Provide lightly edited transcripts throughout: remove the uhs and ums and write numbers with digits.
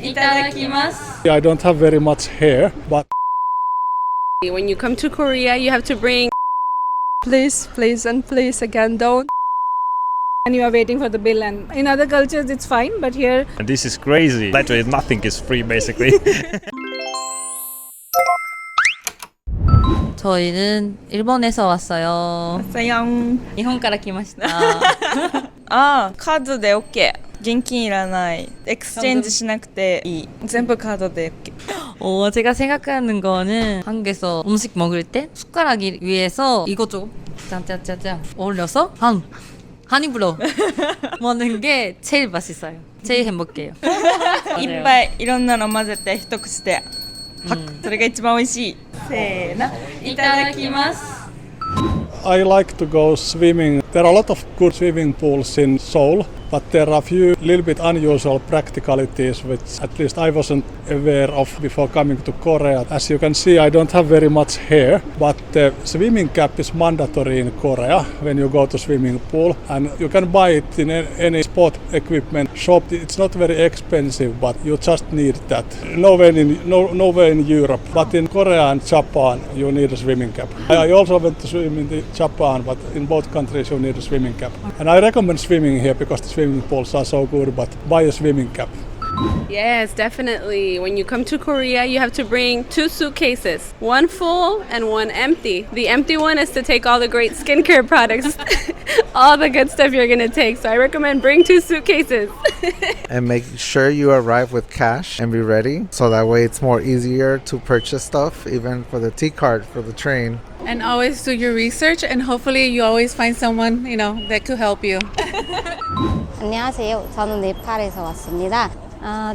Itadakimasu. I don't have very much hair, but When you come to Korea, you have to bring Please, please, and please again, don't. And you are waiting for the bill, and in other cultures it's fine, but here And this is crazy. Literally nothing is free basically. 저희는 일본에서 왔어요. さやん。日本から来ました. あー、カードで OK。現金いらない。エクスチェンジしなくていい。全部カードで OK。 제가 생각하는 거는 한국에서 음식 먹을 때 숟가락이 위에서 이것저것 짠짠짠짠 올려서 한 입으로 먹는 게 제일 맛있어요. 제일 행복해요. いっぱいいろんなの混ぜて一口でパク。それが一番美味しい。せーの。いただきます。 I like to go swimming. There are a lot of good swimming pools in Seoul, but there are a few little bit unusual practicalities which at least I wasn't aware of before coming to Korea. As you can see, I don't have very much hair, but the swimming cap is mandatory in Korea when you go to swimming pool, and you can buy it in any sport equipment shop. It's not very expensive, but you just need that. Nowhere in Europe, but in Korea and Japan you need a swimming cap. I also went to swim in Japan, but in both countries you need a swimming cap. And I recommend swimming here because the swimming pools are so good, but buy a swimming cap. Yes, definitely. When you come to Korea, you have to bring 2 suitcases, one full and one empty. The empty one is to take all the great skincare products, all the good stuff you're gonna take. So I recommend bring 2 suitcases. And make sure you arrive with cash and be ready, so that way it's more easier to purchase stuff, even for the T-card for the train. And always do your research, and hopefully you always find someone, that could help you. 안녕하세요. 저는 네팔에서 왔습니다.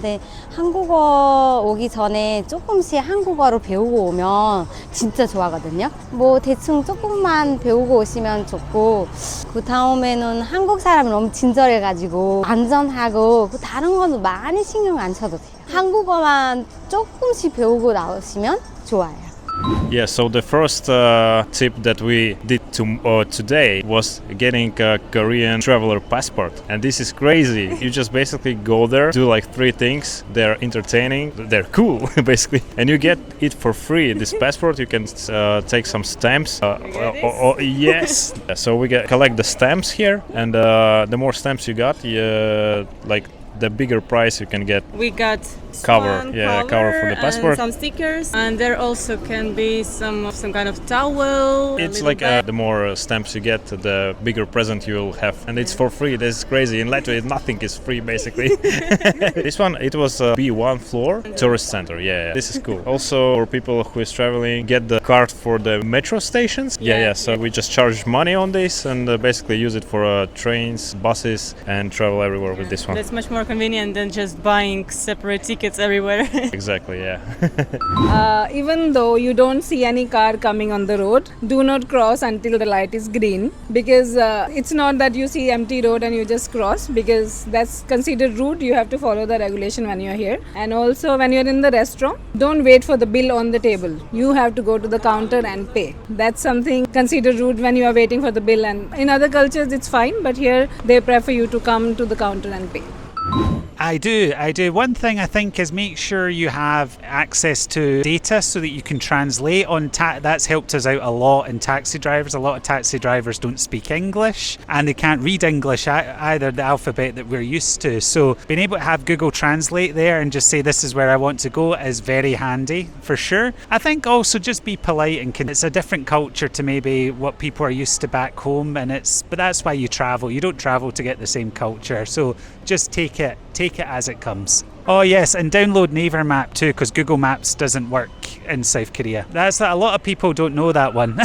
네. 한국어 오기 전에 조금씩 한국어를 배우고 오면 진짜 좋아하거든요. 뭐 대충 조금만 배우고 오시면 좋고, 그 다음에는 한국 사람이 너무 친절해가지고 안전하고, 그 다른 거는 많이 신경 안 써도 돼요. 한국어만 조금씩 배우고 나오시면 좋아요. Yeah, so the first tip that we did today was getting a Korean traveler passport. And this is crazy. You just basically go there, do like 3 things. They're entertaining, they're cool, basically. And you get it for free. This passport, you can take some stamps. Yes. So we collect the stamps here. And the more stamps you got, like the bigger price you can get. We got cover for the passport. And some stickers, and there also can be some kind of towel. It's like the more stamps you get, the bigger present you'll have, and it's for free. This is crazy. In Latvia, nothing is free basically. This one, it was B1 floor tourist center. Yeah, this is cool. Also, for people who is traveling, get the card for the metro stations. Yeah. So we just charge money on this and basically use it for trains, buses, and travel everywhere with this one. That's much more convenient than just buying separate tickets everywhere. Exactly, yeah. even though you don't see any car coming on the road, do not cross until the light is green, because it's not that you see empty road and you just cross, because that's considered rude. You have to follow the regulation when you're here. And also when you're in the restaurant, don't wait for the bill on the table. You have to go to the counter and pay. That's something considered rude when you are waiting for the bill, and in other cultures it's fine, but here they prefer you to come to the counter and pay. I do. One thing I think is make sure you have access to data so that you can translate on that's helped us out a lot in taxi drivers. A lot of taxi drivers don't speak English and they can't read English either, the alphabet that we're used to. So being able to have Google Translate there and just say this is where I want to go is very handy for sure. I think also just be polite, and it's a different culture to maybe what people are used to back home, but that's why you travel. You don't travel to get the same culture. So just take it as it comes. Oh yes, and download Naver Map too, because Google Maps doesn't work in South Korea. A lot of people don't know that one.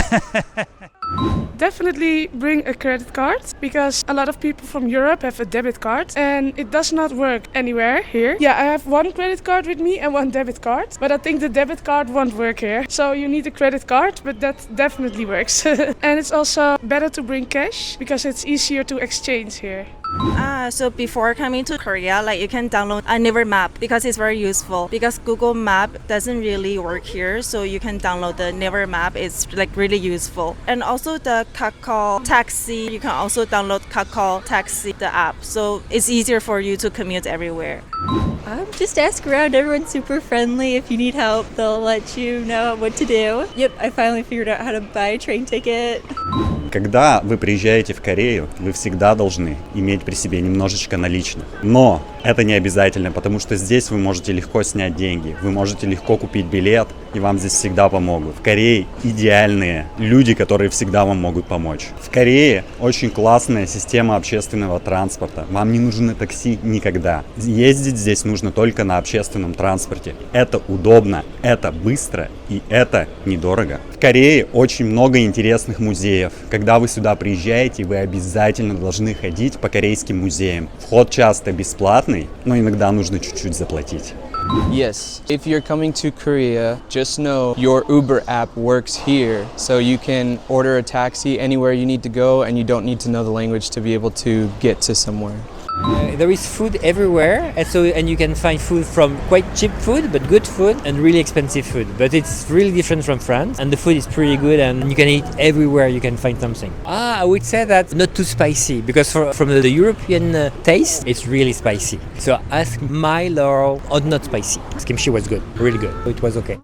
Definitely bring a credit card, because a lot of people from Europe have a debit card and it does not work anywhere here. Yeah, I have 1 credit card with me and 1 debit card, but I think the debit card won't work here. So you need a credit card, but that definitely works. And it's also better to bring cash because it's easier to exchange here. So before coming to Korea, you can download a Naver Map because it's very useful. Because Google Map doesn't really work here, so you can download the Naver Map. It's really useful. And also the Kakao Taxi, you can also download Kakao Taxi, the app. So it's easier for you to commute everywhere. Just ask around. Everyone's super friendly. If you need help, they'll let you know what to do. Yep, I finally figured out how to buy a train ticket. Когда вы приезжаете в Корею, вы всегда должны иметь при себе немножечко наличных. Но это не обязательно, потому что здесь вы можете легко снять деньги, вы можете легко купить билет, и вам здесь всегда помогут. В Корее идеальные люди, которые всегда вам могут помочь. В Корее очень классная система общественного транспорта. Вам не нужны такси никогда. Ездить здесь нужно только на общественном транспорте. Это удобно, это быстро и это недорого. В Корее очень много интересных музеев. Когда вы сюда приезжаете, вы обязательно должны ходить по корейским музеям. Вход часто бесплатный, но иногда нужно чуть-чуть заплатить. Yes, if you're coming to Korea, just know your Uber app works here, so you can order a taxi anywhere you need to go and you don't need to know the language to be able to get to somewhere. There is food everywhere, and you can find food from quite cheap food, but good food, and really expensive food. But it's really different from France, and the food is pretty good, and you can eat everywhere. You can find something. I would say that not too spicy, because from the European taste, it's really spicy. So ask mild or not spicy. Kimchi was good, really good. It was okay.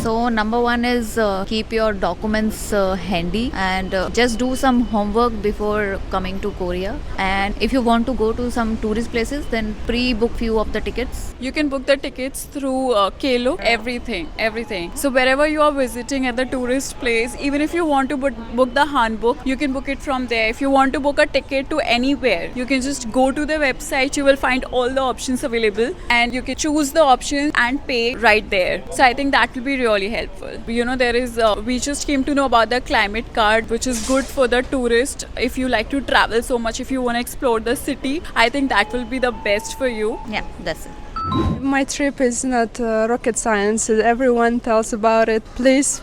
So number one is keep your documents handy and just do some homework before coming to Korea. And if you want to go to some tourist places, then pre-book few of the tickets. You can book the tickets through Klook. Everything. So wherever you are visiting at the tourist place, even if you want to book the Hanbok, you can book it from there. If you want to book a ticket to anywhere, you can just go to the website. You will find all the options available and you can choose the option and pay right there. So I think that will be really helpful. You know, there is we just came to know about the climate card, which is good for the tourist. If you like to travel so much, if you want to explore the city, I think that will be the best for you. Yeah, that's it. My trip is not rocket science. Everyone tells about it. Please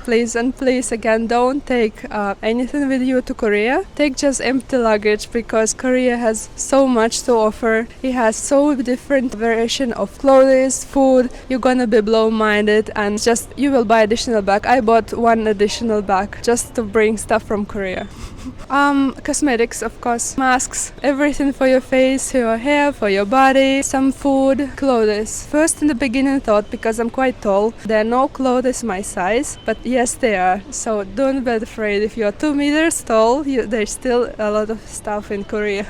again, don't take anything with you to Korea. Take just empty luggage because Korea has so much to offer. It has so different variation of clothes, food. You're gonna be blown-minded and just you will buy additional bag. I bought one additional bag just to bring stuff from Korea. Cosmetics, of course, masks, everything for your face, your hair, for your body, some food, clothes. First in the beginning thought, because I'm quite tall, there are no clothes my size, but yes they are. So don't be afraid, if you're 2 meters tall, there's still a lot of stuff in Korea.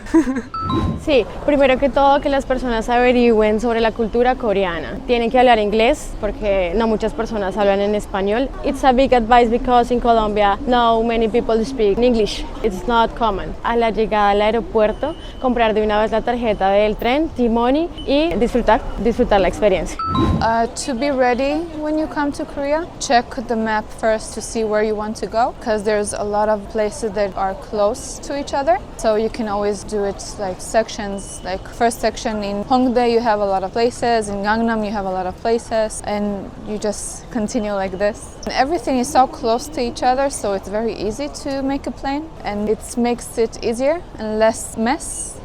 Sí, primero que todo que las personas averigüen sobre la cultura coreana. Tienen que hablar inglés porque no muchas personas hablan en español. It's a big advice because in Colombia, no many people speak English. It's not common. A la llegada al aeropuerto, comprar de una vez la tarjeta del tren, T-Money y disfrutar la experiencia. To be ready when you come to Korea, check the map first to see where you want to go because there's a lot of places that are close to each other. So you can always do it like sections, like first section in Hongdae you have a lot of places, in Gangnam you have a lot of places and you just continue like this. And everything is so close to each other so it's very easy to make a plan and it makes it easier and less mess.